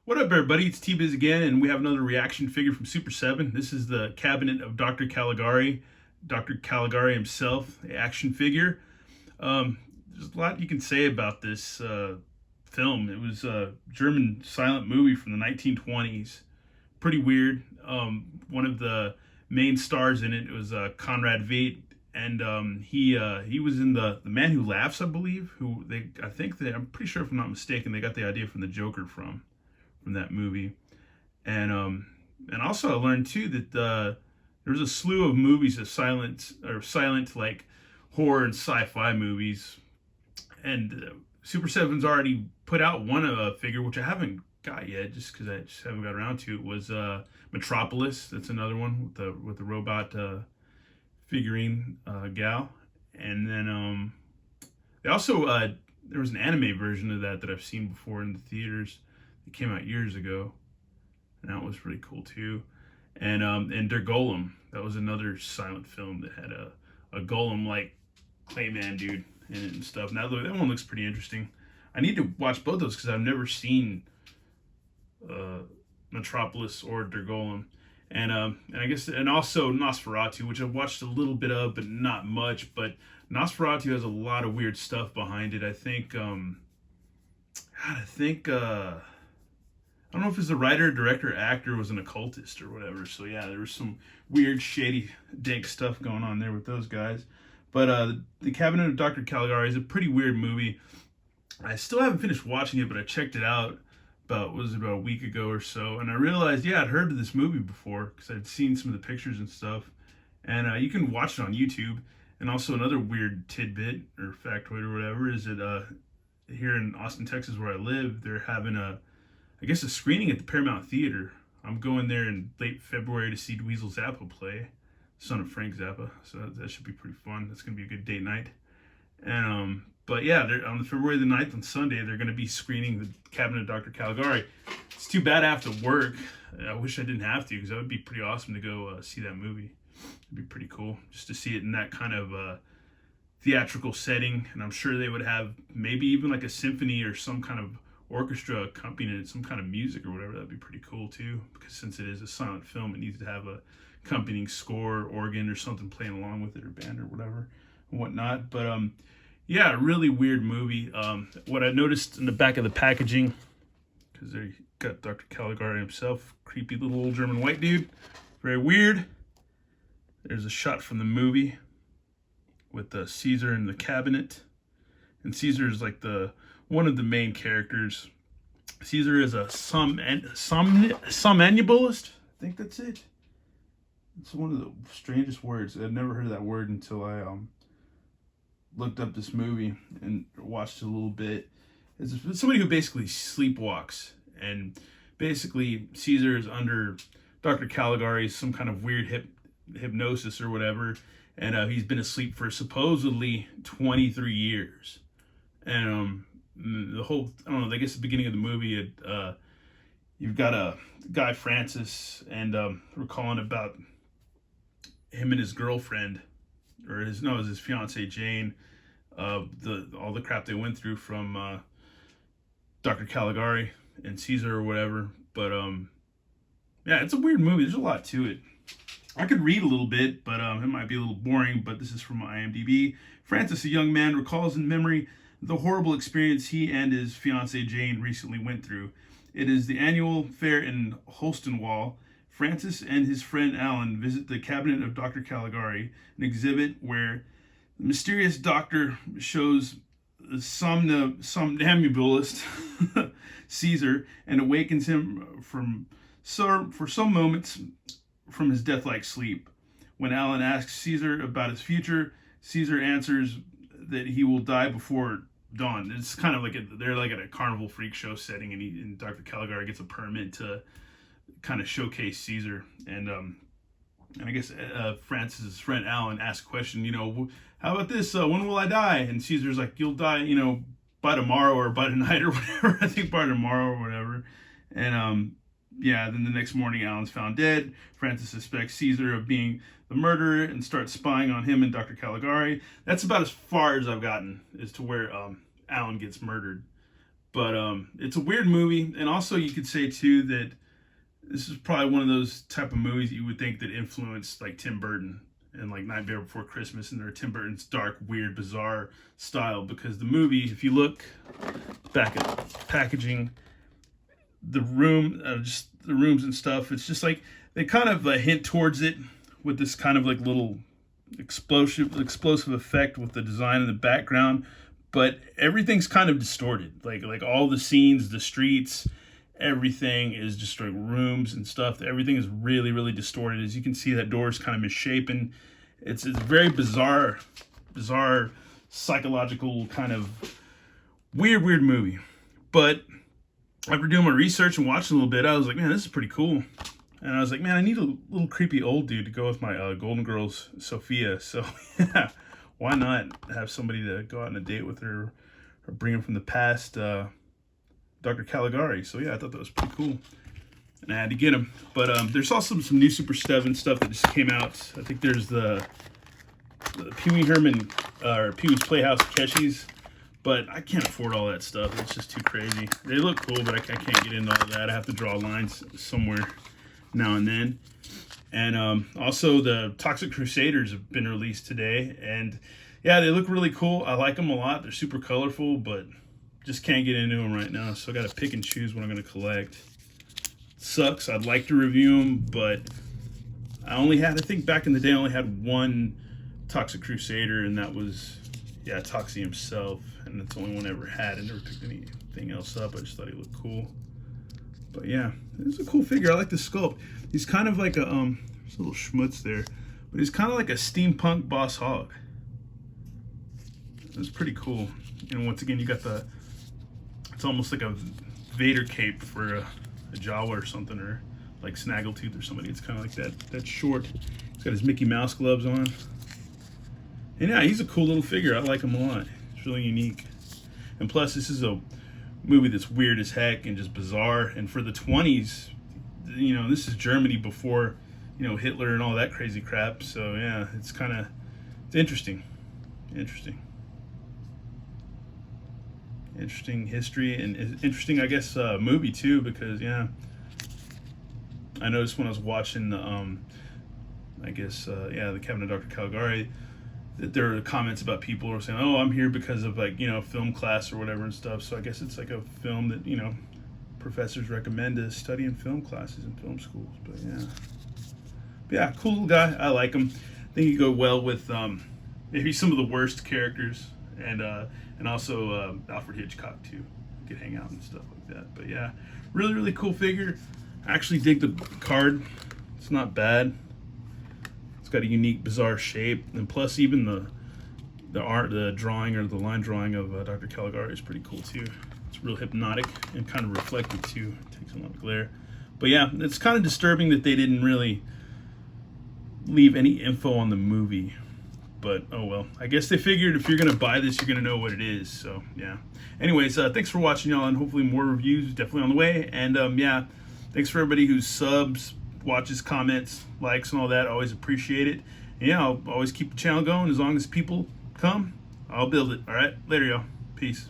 What up, everybody? It's T-Biz again, and we have another reaction figure from Super7. This is the cabinet of Dr. Caligari. Dr. Caligari himself, the action figure. There's a lot you can say about this film. It was a German silent movie from the 1920s. Pretty weird. One of the main stars in it was Conrad Veidt, and he was in the Man Who Laughs, I believe. I'm pretty sure, if I'm not mistaken, they got the idea from the Joker from that movie. And also I learned too that there was a slew of movies of silent like horror and sci-fi movies, and Super7's already put out one figure which I haven't got yet, just because I just haven't got around to it. Was Metropolis. That's another one with the robot figurine gal. And then they also there was an anime version of that I've seen before in the theaters. It came out years ago, and that was pretty cool too. And Der Golem, that was another silent film that had a golem like Clayman dude in it and stuff. Now that one looks pretty interesting. I need to watch both those because I've never seen Metropolis or Der Golem. And I guess, and also Nosferatu, which I've watched a little bit of, but not much. But Nosferatu has a lot of weird stuff behind it. I don't know if it's a writer, director, actor, was an occultist or whatever. So yeah, there was some weird, shady, dank stuff going on there with those guys. But the Cabinet of Dr. Caligari is a pretty weird movie. I still haven't finished watching it, but I checked it out about a week ago or so, and I realized, yeah, I'd heard of this movie before because I'd seen some of the pictures and stuff. And you can watch it on YouTube. And also another weird tidbit or factoid or whatever is that here in Austin, Texas, where I live, they're having a screening at the Paramount Theater. I'm going there in late February to see Dweezil Zappa play, son of Frank Zappa. So that should be pretty fun. That's going to be a good date night. And but yeah, on February the 9th on Sunday, they're going to be screening the Cabinet of Dr. Caligari. It's too bad I have to work. I wish I didn't have to, because that would be pretty awesome to go see that movie. It'd be pretty cool just to see it in that kind of theatrical setting. And I'm sure they would have maybe even like a symphony or some kind of orchestra accompanying it, some kind of music or whatever. That'd be pretty cool too, because since it is a silent film, it needs to have a accompanying score, organ or something playing along with it, or band or whatever and whatnot. But yeah, really weird movie. What I noticed in the back of the packaging, because they got Dr. Caligari himself, creepy little old German white dude, very weird. There's a shot from the movie with Caesar in the cabinet, and Caesar is like one of the main characters. Caesar is a somnambulist. I think that's it. It's one of the strangest words. I'd never heard of that word until I looked up this movie and watched it a little bit. It's somebody who basically sleepwalks, and basically Caesar is under Dr. Caligari's some kind of weird hypnosis or whatever, and he's been asleep for supposedly 23 years. And the whole, I don't know, I guess the beginning of the movie, you've got a guy, Francis, and we're calling about him and his girlfriend, or it was his fiancee Jane, all the crap they went through from Dr. Caligari and Caesar or whatever. But yeah, it's a weird movie. There's a lot to it. I could read a little bit, but it might be a little boring. But this is from IMDb. Francis, a young man, recalls in memory the horrible experience he and his fiancée Jane recently went through. It is the annual fair in Holstenwall. Francis and his friend Alan visit the Cabinet of Dr. Caligari, an exhibit where the mysterious doctor shows the somnambulist Caesar and awakens him for some moments from his death-like sleep. When Alan asks Caesar about his future, Caesar answers that he will die before dawn. It's kind of like they're like at a carnival freak show setting, and Dr. Caligari gets a permit to kind of showcase Caesar. And I guess Francis's friend Alan asks a question, how about this? When will I die? And Caesar's like, you'll die, by tomorrow or by tonight or whatever. I think by tomorrow or whatever. And yeah, then the next morning, Alan's found dead. Francis suspects Caesar of being the murderer and starts spying on him and Dr. Caligari. That's about as far as I've gotten as to where Alan gets murdered. But it's a weird movie, and also you could say too that this is probably one of those type of movies you would think that influenced like Tim Burton and like Nightmare Before Christmas and their Tim Burton's dark, weird, bizarre style. Because the movie, if you look back at packaging, the room, just the rooms and stuff, it's just like they kind of hint towards it with this kind of like little explosive effect with the design in the background, but everything's kind of distorted. Like all the scenes, the streets, everything is just like rooms and stuff. Everything is really, really distorted. As you can see, that door is kind of misshapen. It's a very bizarre, psychological kind of weird movie. But after doing my research and watching a little bit, I was like, man, this is pretty cool. And I was like, man, I need a little creepy old dude to go with my Golden Girls Sophia. So yeah, why not have somebody to go out on a date with her or bring him from the past, Dr. Caligari. So yeah, I thought that was pretty cool. And I had to get him. But there's also some new Super7 stuff that just came out. I think there's the Pee-wee Herman, or Pee-wee's Playhouse Keshies. But I can't afford all that stuff. It's just too crazy. They look cool, but I can't get into all that. I have to draw lines somewhere now and then. And also the Toxic Crusaders have been released today. And yeah, they look really cool. I like them a lot. They're super colorful, but just can't get into them right now. So I got to pick and choose what I'm going to collect. Sucks. I'd like to review them, but I think back in the day, I only had one Toxic Crusader, and that was, yeah, Toxie himself. And that's the only one I ever had. I never picked anything else up. I just thought he looked cool. But yeah, it's a cool figure. I like the sculpt. He's kind of like a, there's a little schmutz there, but he's kind of like a steampunk Boss Hog. It's pretty cool. And once again, you got it's almost like a Vader cape for a Jawa or something, or like Snaggletooth or somebody. It's kind of like that short. He's got his Mickey Mouse gloves on. And yeah, he's a cool little figure. I like him a lot. It's really unique. And plus, this is a movie that's weird as heck and just bizarre. And for the 20s, you know, this is Germany before, you know, Hitler and all that crazy crap. So yeah, it's interesting. Interesting history, and interesting, I guess, movie too, because yeah, I noticed when I was watching the the Cabinet of Dr. Caligari, that there are comments about people who are saying, oh, I'm here because of, like, you know, film class or whatever and stuff. So I guess it's like a film that, you know, professors recommend to study in film classes and film schools. But yeah, cool little guy. I like him. I think he'd go well with maybe some of the worst characters, and also Alfred Hitchcock too. Could hang out and stuff like that. But yeah, really, really cool figure. I actually dig the card. It's not bad. It's got a unique, bizarre shape, and plus even the art, the drawing or the line drawing of Dr. Caligari is pretty cool too. It's real hypnotic and kind of reflective too. It takes a lot of glare. But yeah, it's kind of disturbing that they didn't really leave any info on the movie. But oh well, I guess they figured if you're gonna buy this, you're gonna know what it is. So yeah. Anyways, thanks for watching, y'all, and hopefully more reviews definitely on the way. And yeah, thanks for everybody who subs, watches, comments, likes, and all that. I always appreciate it. And yeah, I'll always keep the channel going as long as people come. I'll build it. All right, later, y'all. Peace.